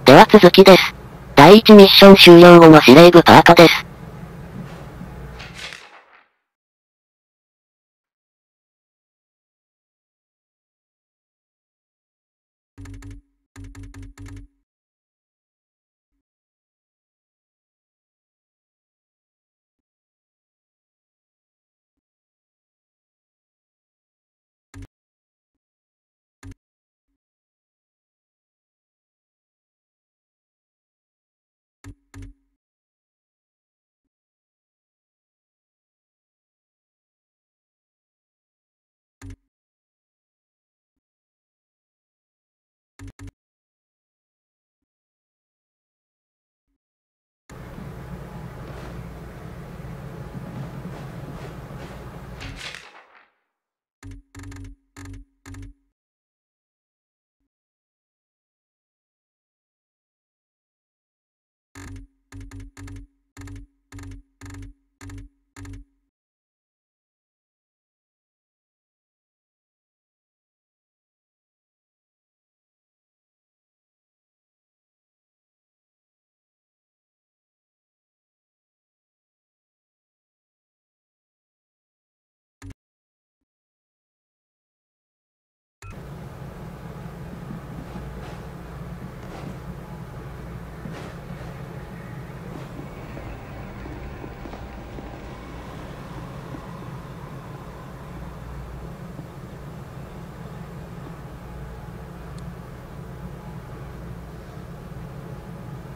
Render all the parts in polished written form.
では続きです。第1ミッション終了後の司令部パートです。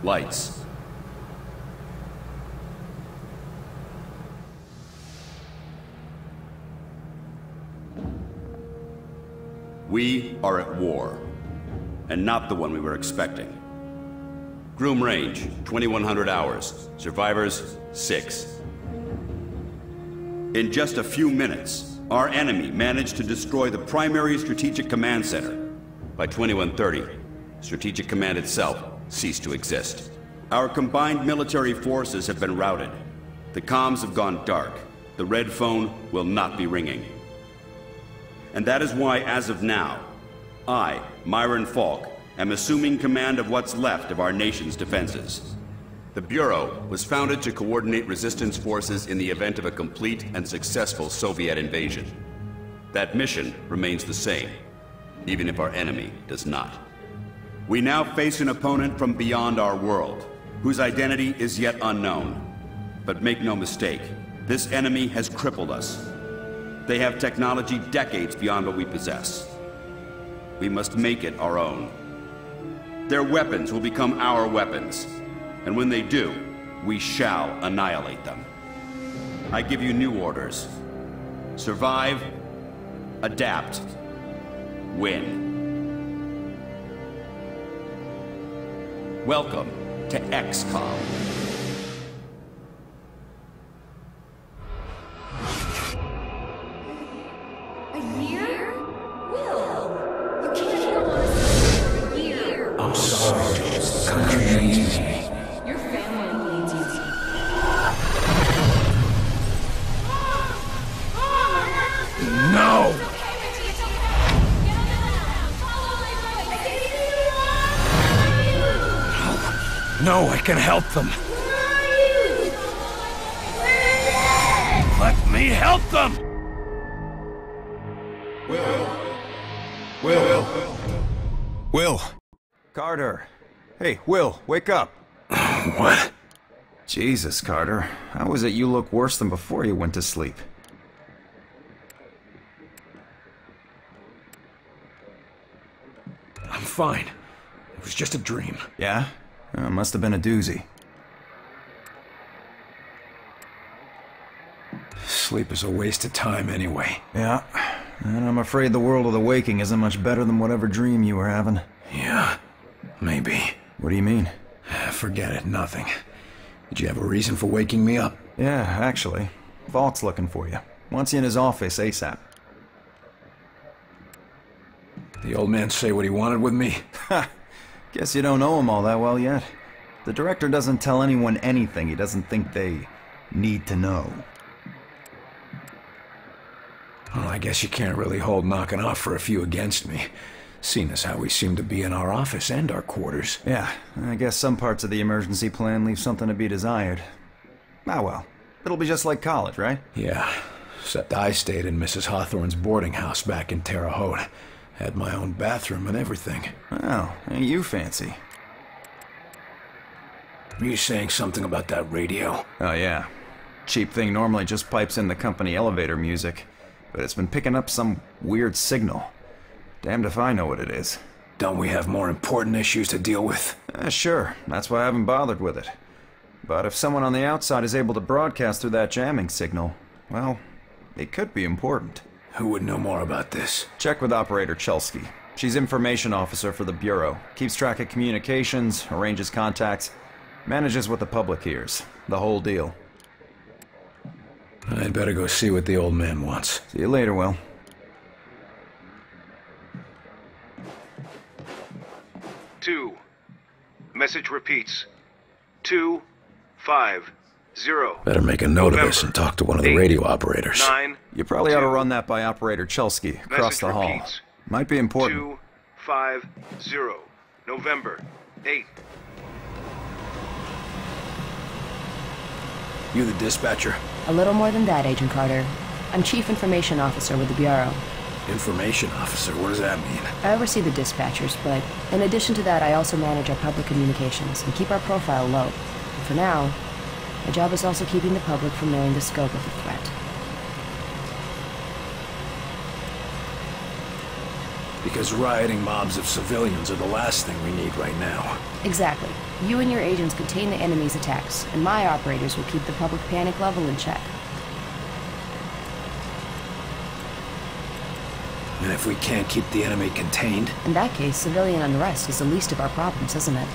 Lights. We are at war, and not the one we were expecting. Groom range, 2100 hours. Survivors, 6. In just a few minutes, our enemy managed to destroy the primary Strategic Command Center. By 2130, Strategic Command itself ceased to exist. Our combined military forces have been routed. The comms have gone dark. The red phone will not be ringing. And that is why, as of now, I, Myron Falk, am assuming command of what's left of our nation's defenses. The Bureau was founded to coordinate resistance forces in the event of a complete and successful Soviet invasion. That mission remains the same, even if our enemy does not. We now face an opponent from beyond our world, whose identity is yet unknown. But make no mistake, this enemy has crippled us. They have technology decades beyond what we possess. We must make it our own. Their weapons will become our weapons, and when they do, we shall annihilate them. I give you new orders. Survive, adapt, win. Welcome to XCOM. A year? Will, you can't go on for a year. I'm sorry, the country needs me. Your family needs you. No! No, I can help them. Let me help them! Will! Carter! Hey, Will, wake up! What? Jesus, Carter. How is it you look worse than before you went to sleep? I'm fine. It was just a dream. Yeah? Must have been a doozy. Sleep is a waste of time anyway. Yeah, and I'm afraid the world of the waking isn't much better than whatever dream you were having. Yeah, maybe. What do you mean? Forget it, nothing. Did you have a reason for waking me up? Yeah, actually. Valk's looking for you. Wants you in his office ASAP. The old man say what he wanted with me? Ha! Guess you don't know him all that well yet. The director doesn't tell anyone anything he doesn't think they need to know. Well, I guess you can't really hold knocking off for a few against me. seeing as how we seem to be in our office and our quarters. Yeah, I guess some parts of the emergency plan leave something to be desired. Ah well, it'll be just like college, right? Yeah, except I stayed in Mrs. Hawthorne's boarding house back in Terre Haute. Had my own bathroom and everything. Well, ain't you fancy. Are you saying something about that radio? Oh yeah. Cheap thing normally just pipes in the company elevator music, but it's been picking up some weird signal. Damned if I know what it is. Don't we have more important issues to deal with? Sure, that's why I haven't bothered with it. But if someone on the outside is able to broadcast through that jamming signal, well, it could be important. Who would know more about this? Check with Operator Chelsky. She's information officer for the Bureau. Keeps track of communications, arranges contacts, manages what the public hears. The whole deal. I'd better go see what the old man wants. See you later, Will. Two. Message repeats. 250. Better make a note of this and talk to one of the radio operators. 9. You probably ought to run that by Operator Chelsky across the hall. Repeats. Might be important. 250. November 8th. You the dispatcher? A little more than that, Agent Carter. I'm Chief Information Officer with the Bureau. Information officer? What does that mean? I oversee the dispatchers, but in addition to that, I also manage our public communications and keep our profile low. And for now, my job is also keeping the public from knowing the scope of the threat. Because rioting mobs of civilians are the last thing we need right now. Exactly. You and your agents contain the enemy's attacks, and my operators will keep the public panic level in check. And if we can't keep the enemy contained? In that case, civilian unrest is the least of our problems, isn't it?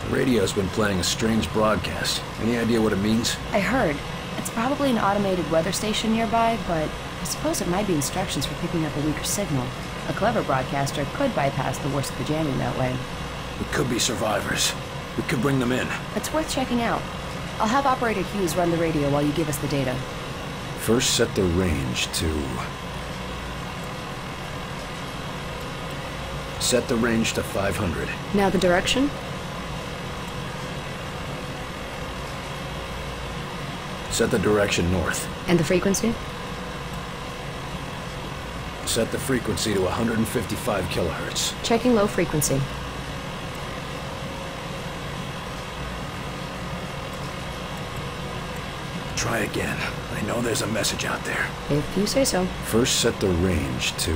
The radio's been playing a strange broadcast. Any idea what it means? I heard. It's probably an automated weather station nearby, but I suppose it might be instructions for picking up a weaker signal. A clever broadcaster could bypass the worst of the jamming that way. It could be survivors. We could bring them in. It's worth checking out. I'll have Operator Hughes run the radio while you give us the data. First set the range to... Set the range to 500. Now the direction? Set the direction north. And the frequency? Set the frequency to 155 kilohertz. Checking low frequency. Try again. I know there's a message out there. If you say so. First set the range to...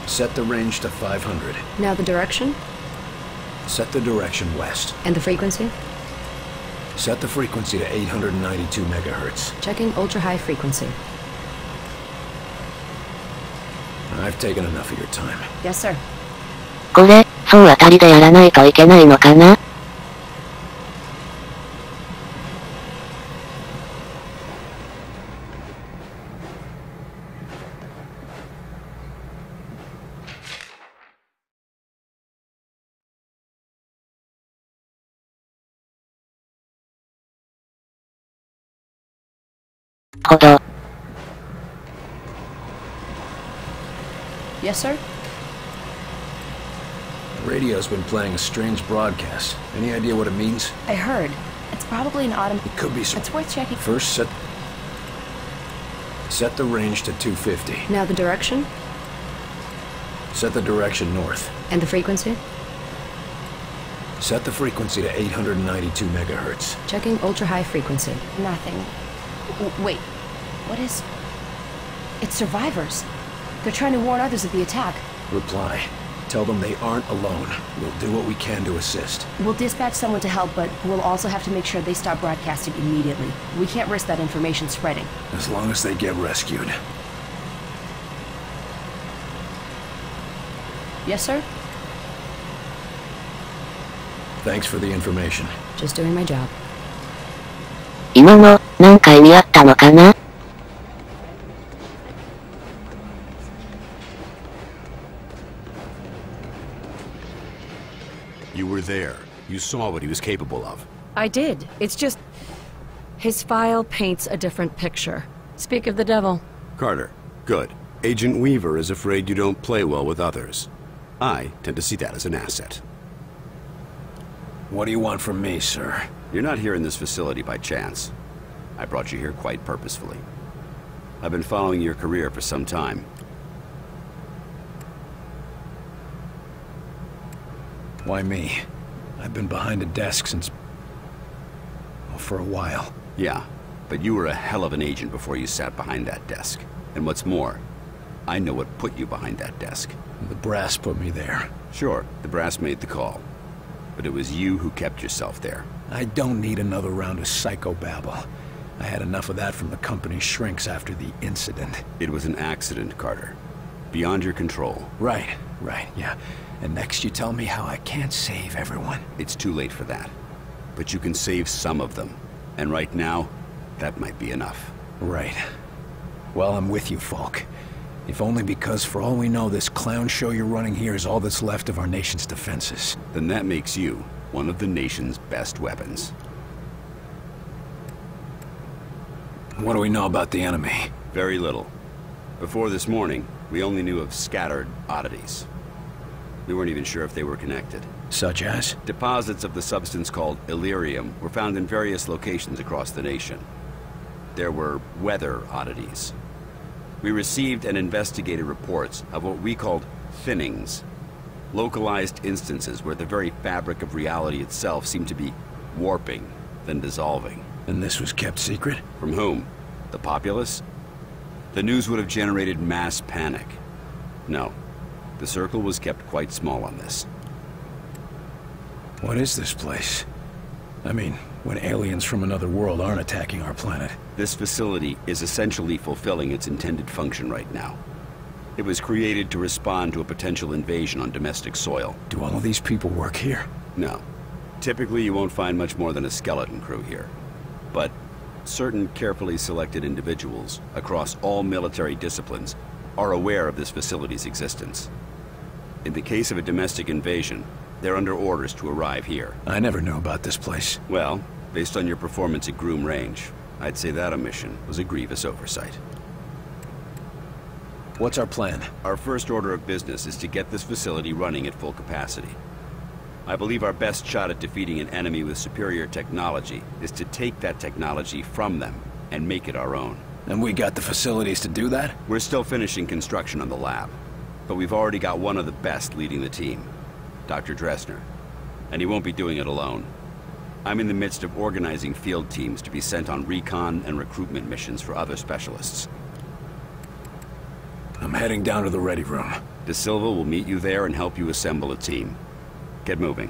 Set the range to 500. Now the direction? Set the direction west. And the frequency? Set the frequency to 892 megahertz. Checking ultra-high frequency. I've taken enough of your time. Yes, sir. これ、総当たりでやらないといけないのかな? Yes, sir? The radio's been playing a strange broadcast. Any idea what it means? I heard. It's probably an It could be It's worth checking. First set... Set the range to 250. Now the direction? Set the direction north. And the frequency? Set the frequency to 892 megahertz. Checking ultra-high frequency. Nothing. Wait. What is... It's survivors. They're trying to warn others of the attack. Reply. Tell them they aren't alone. We'll do what we can to assist. We'll dispatch someone to help, but we'll also have to make sure they stop broadcasting immediately. We can't risk that information spreading. As long as they get rescued. Yes, sir? Thanks for the information. Just doing my job. 今の、なんか意味あったのかな? You were there. You saw what he was capable of. I did. It's just... His file paints a different picture. Speak of the devil. Carter, good. Agent Weaver is afraid you don't play well with others. I tend to see that as an asset. What do you want from me, sir? You're not here in this facility by chance. I brought you here quite purposefully. I've been following your career for some time. Why me? I've been behind a desk since... well, for a while. Yeah, but you were a hell of an agent before you sat behind that desk. And what's more, I know what put you behind that desk. The brass put me there. Sure, the brass made the call. But it was you who kept yourself there. I don't need another round of psychobabble. I had enough of that from the company's shrinks after the incident. It was an accident, Carter. Beyond your control. Right, yeah. And next you tell me how I can't save everyone. It's too late for that. But you can save some of them. And right now, that might be enough. Right. Well, I'm with you, Falk. If only because, for all we know, this clown show you're running here is all that's left of our nation's defenses. Then that makes you one of the nation's best weapons. What do we know about the enemy? Very little. Before this morning, we only knew of scattered oddities. We weren't even sure if they were connected. Such as? Deposits of the substance called Illyrium were found in various locations across the nation. There were weather oddities. We received and investigated reports of what we called thinnings. Localized instances where the very fabric of reality itself seemed to be warping, then dissolving. And this was kept secret? From whom? The populace? The news would have generated mass panic. No, the circle was kept quite small on this. What is this place? I mean, when aliens from another world aren't attacking our planet. This facility is essentially fulfilling its intended function right now. It was created to respond to a potential invasion on domestic soil. Do all of these people work here? No. Typically, you won't find much more than a skeleton crew here. But certain carefully selected individuals across all military disciplines are aware of this facility's existence. In the case of a domestic invasion, they're under orders to arrive here. I never knew about this place. Well, based on your performance at Groom Range, I'd say that omission was a grievous oversight. What's our plan? Our first order of business is to get this facility running at full capacity. I believe our best shot at defeating an enemy with superior technology is to take that technology from them and make it our own. And we got the facilities to do that? We're still finishing construction on the lab, but we've already got one of the best leading the team, Dr. Dressner. And he won't be doing it alone. I'm in the midst of organizing field teams to be sent on recon and recruitment missions for other specialists. I'm heading down to the ready room. De Silva will meet you there and help you assemble a team. Get moving.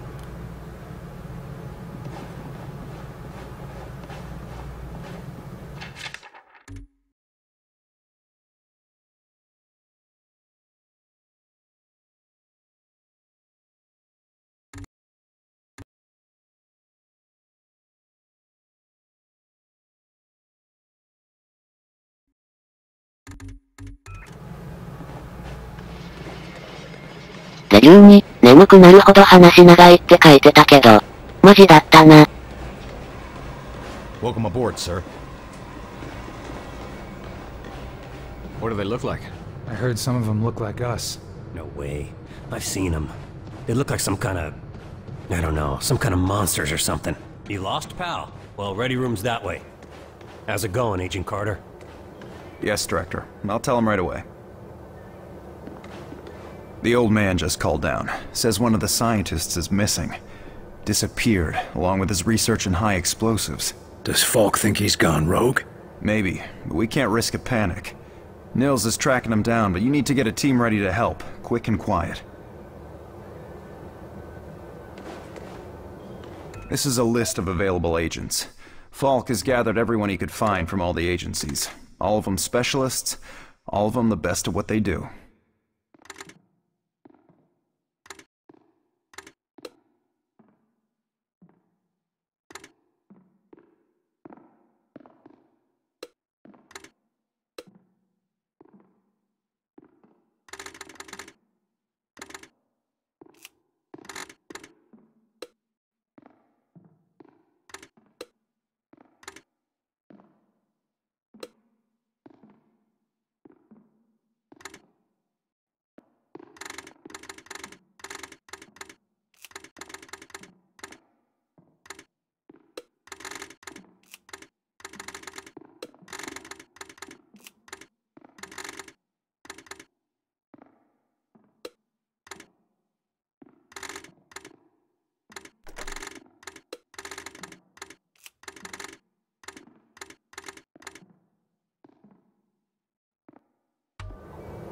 レビューに、眠くなるほど話長いって書いてたけど、マジだったな。Welcome aboard, sir. What do they look like? I heard some of them look like us. No way. I've seen them. They look like some kind of... I don't know, some kind of monsters or something. You lost, pal? Well, ready room's that way. How's it going, Agent Carter? Yes, Director. I'll tell him right away. The old man just called down. Says one of the scientists is missing. Disappeared, along with his research in high explosives. Does Falk think he's gone rogue? Maybe, but we can't risk a panic. Nils is tracking him down, but you need to get a team ready to help, quick and quiet. This is a list of available agents. Falk has gathered everyone he could find from all the agencies. All of them specialists, all of them the best at what they do.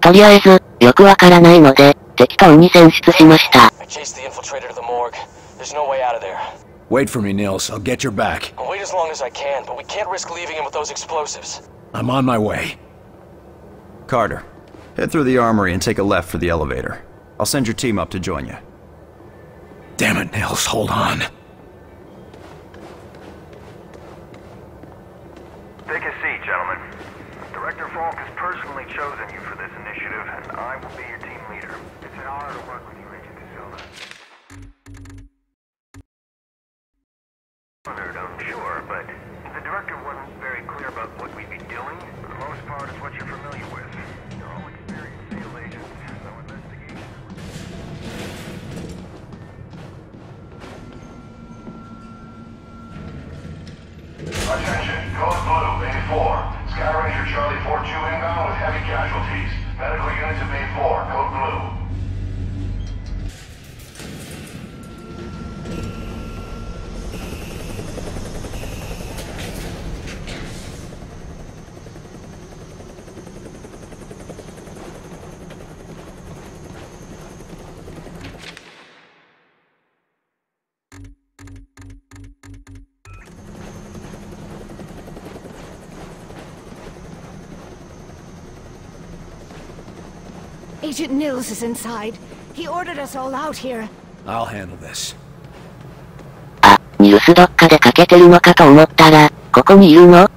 とりあえず、よくわからないので、適当に選出しました。I chased the infiltrator to the morgue. There's no way out of there. Wait for me, Nils. I'll get your back. I'll wait as long as I can, but we can't risk leaving him with those explosives. I'm on my way. Carter, head through the armory and take a left for the elevator. I'll send your team up to join you. Damn it, Nils. Hold on. Take a seat, gentlemen. Director Falk has personally chosen you for this initiative, and I will be your team leader. It's an honor to work with you, Agent Casilda. I'm sure, but the director wasn't very clear about what we'd be doing. For the most part, it's what you're familiar with. You're all experienced SEAL agents, so investigation. Attention, Code Blue, Bay 4. Sky Ranger Charlie 4-2 inbound with heavy casualties. Medical unit to Bay 4, Code Blue. Agent Nils is inside. He ordered us all out here. I'll handle this. あ、ニルスどっかでかけてるのかと思ったら、ここにいるの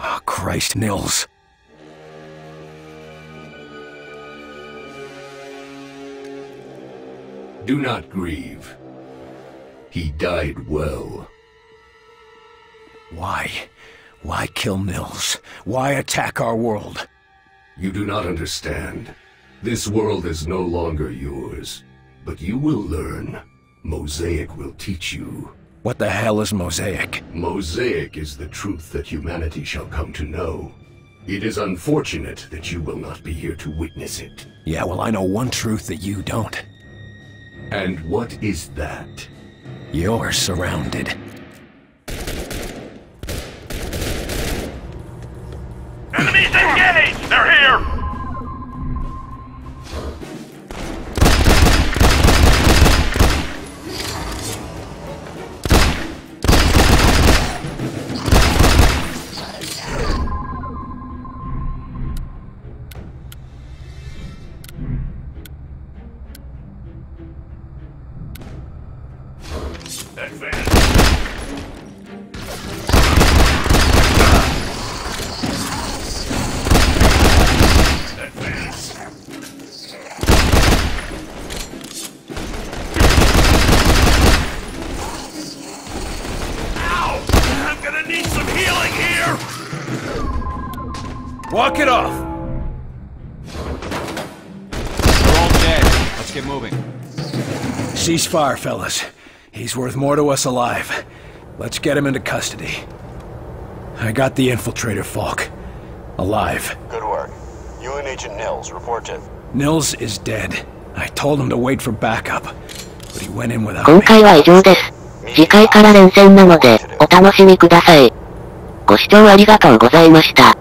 ？Oh, Christ, Nils. Do not grieve. He died well. Why? Why kill Nils? Why attack our world? You do not understand. This world is no longer yours. But you will learn. Mosaic will teach you. What the hell is Mosaic? Mosaic is the truth that humanity shall come to know. It is unfortunate that you will not be here to witness it. Yeah, well, I know one truth that you don't. And what is that? You're surrounded. Enemies engaged! They're here! Walk it off! They're all dead. Let's get moving. Ceasefire, fellas. He's worth more to us alive. Let's get him into custody. I got the infiltrator, Falk. Alive. Good work. You and Agent Nils, report to... Nils is dead. I told him to wait for backup, but he went in without me. 今回は以上です。次回から連戦なので、お楽しみください。ご視聴ありがとうございました。